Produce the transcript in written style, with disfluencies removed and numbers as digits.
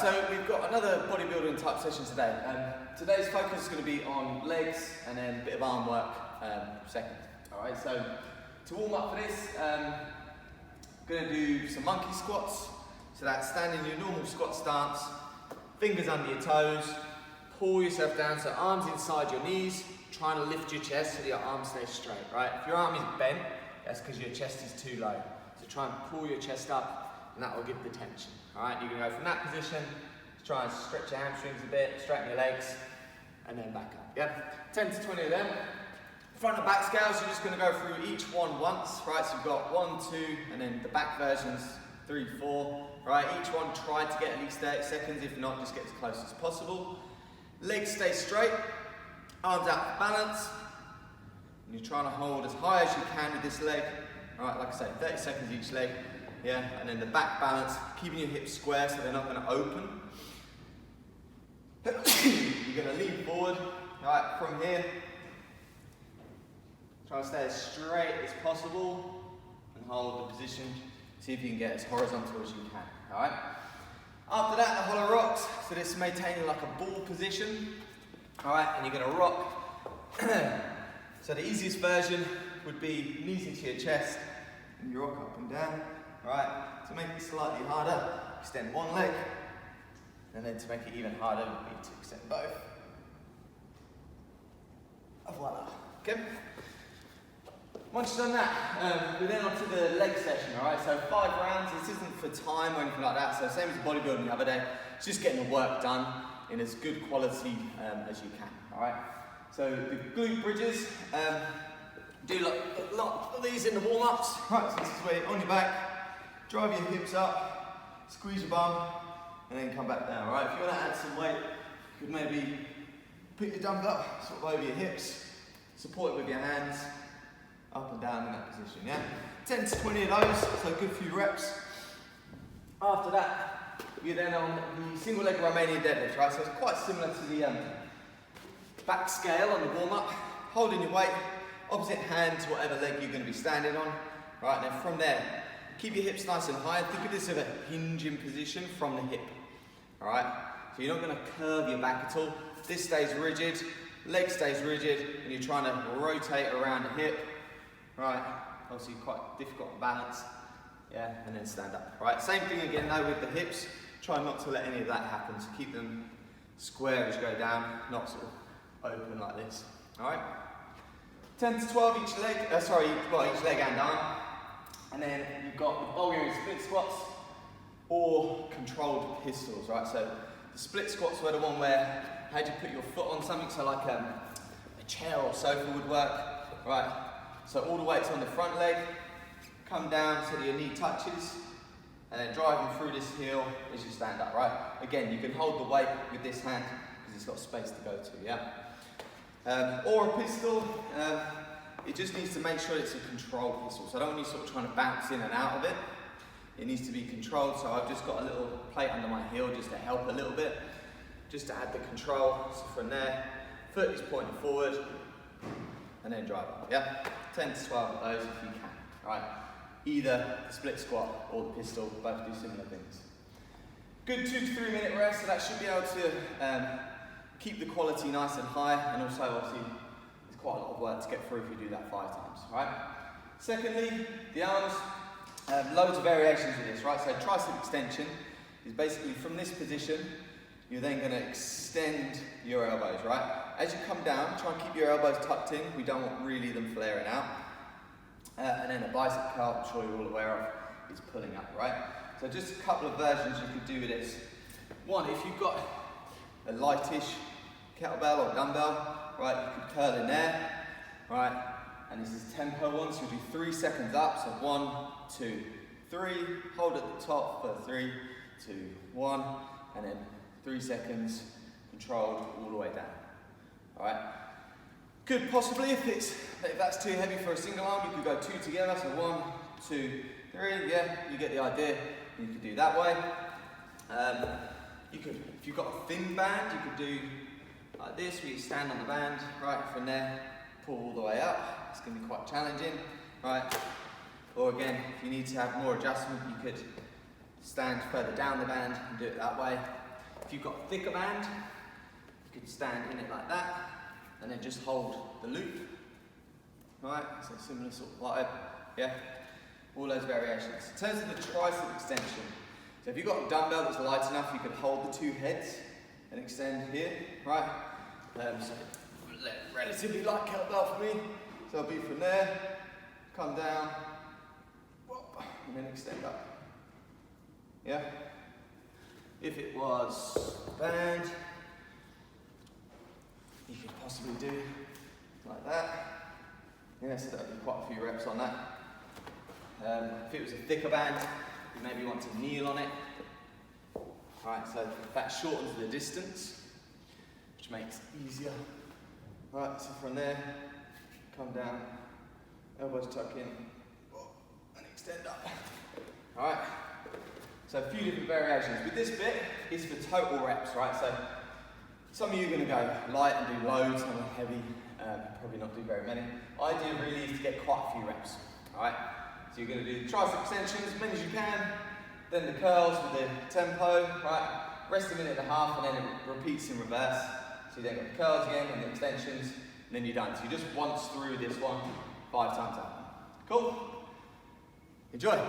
So we've got another bodybuilding type session today. Today's focus is going to be on legs and then a bit of arm work second. Alright, so to warm up for this, going to do some monkey squats. So that's standing in your normal squat stance, fingers under your toes, pull yourself down, so arms inside your knees, trying to lift your chest so that your arms stay straight, right? If your arm is bent, that's because your chest is too low. So try and pull your chest up, and that will give the tension. All right, you're going to go from that position, try and stretch your hamstrings a bit, straighten your legs, and then back up. Yeah, 10 to 20 of them. Front and back scales, you're just going to go through each one once, right? So you've got 1, 2, and then the back versions, 3, 4. Right, each one try to get at least 30 seconds. If not, just get as close as possible. Legs stay straight, arms out for balance. And you're trying to hold as high as you can with this leg. All right, like I say, 30 seconds each leg. Yeah, and then the back balance, keeping your hips square so they're not going to open. You're going to lean forward, right, from here. Try to stay as straight as possible and hold the position. See if you can get as horizontal as you can, all right? After that, the hollow rocks. So this is maintaining like a ball position, all right? And you're going to rock. So the easiest version would be knees into your chest and you rock up and down. Right, to make it slightly harder, extend one leg, and then to make it even harder would be to extend both. Voila. Okay. Once you've done that, we're then on to the leg session, alright? So 5 rounds, this isn't for time or anything like that, so same as bodybuilding the other day, it's just getting the work done in as good quality as you can, alright? So the glute bridges, do like a lot of these in the warm-ups. Right, so this is where you're on your back, drive your hips up, squeeze your bum, and then come back down, right? If you want to add some weight, you could maybe put your dumbbell sort of over your hips, support it with your hands, up and down in that position, yeah? 10 to 20 of those, so a good few reps. After that, you're then on the single leg Romanian deadlift, right? So it's quite similar to the back scale on the warm-up, holding your weight, opposite hand to whatever leg you're going to be standing on, right? And then from there, keep your hips nice and high. Think of this as a hinging position from the hip. All right? So you're not going to curve your back at all. This stays rigid, leg stays rigid, and you're trying to rotate around the hip. Right? Obviously quite difficult to balance. Yeah, and then stand up. Right? Same thing again though with the hips. Try not to let any of that happen. So keep them square as you go down, not sort of open like this. All right? 10 to 12 each leg. Each leg and arm. And then you've got the Bulgarian split squats or controlled pistols, right? So the split squats were the one where how do you put your foot on something, so like a chair or sofa would work, right? So all the weight's on the front leg, come down so that your knee touches, and then driving through this heel as you stand up, right? Again, you can hold the weight with this hand because it's got space to go to, yeah? Or a pistol. It just needs to make sure it's a controlled pistol. So I don't want you sort of trying to bounce in and out of it. It needs to be controlled. So I've just got a little plate under my heel just to help a little bit, just to add the control. So from there, foot is pointing forward, and then drive up, yeah? 10 to 12 of those if you can, right? Either the split squat or the pistol, both do similar things. Good 2 to 3 minute rest, so that should be able to keep the quality nice and high, and also obviously quite a lot of work to get through if you do that 5 times, right? Secondly, the arms, loads of variations with this, right? So tricep extension is basically from this position, you're then going to extend your elbows, right? As you come down, try and keep your elbows tucked in. We don't want really them flaring out. And then a bicep curl, I'm sure you're all aware of, is pulling up, right? So just a couple of versions you could do with this. One, if you've got a lightish kettlebell or dumbbell, right, you could curl in there, right, and this is tempo one, so you'll do 3 seconds up, so 1, 2, 3, hold at the top for 3, 2, 1, and then 3 seconds, controlled all the way down, all right. Could possibly, if that's too heavy for a single arm, you could go 2 together, so 1, 2, 3, yeah, you get the idea, you could do that way. You could, if you've got a thin band, you could do like this, where you stand on the band, right, from there, pull all the way up. It's going to be quite challenging, right? Or again, if you need to have more adjustment, you could stand further down the band and do it that way. If you've got a thicker band, you could stand in it like that, and then just hold the loop. Right, so similar sort of vibe, yeah? All those variations. In terms of the tricep extension, so if you've got a dumbbell that's light enough, you could hold the two heads and extend here, right? So relatively light kettlebell for me. So I'll be from there, come down, and then extend up. Yeah? If it was band, you could possibly do like that. Yeah, so that would be quite a few reps on that. If it was a thicker band, you maybe want to kneel on it. Alright, so that shortens the distance, which makes it easier. Alright, so from there, come down, elbows tuck in, and extend up. Alright, so a few different variations. With this bit, it's for total reps, right? So some of you are going to go light and do loads, some are heavy, probably not do very many. Idea really is to get quite a few reps, alright? So you're going to do the tricep extensions as many as you can, then the curls with the tempo, right? Rest a minute and a half, and then it repeats in reverse. So you then got the curls again and the extensions, and then you're done. So you just once through this one 5 times up. Cool? Enjoy.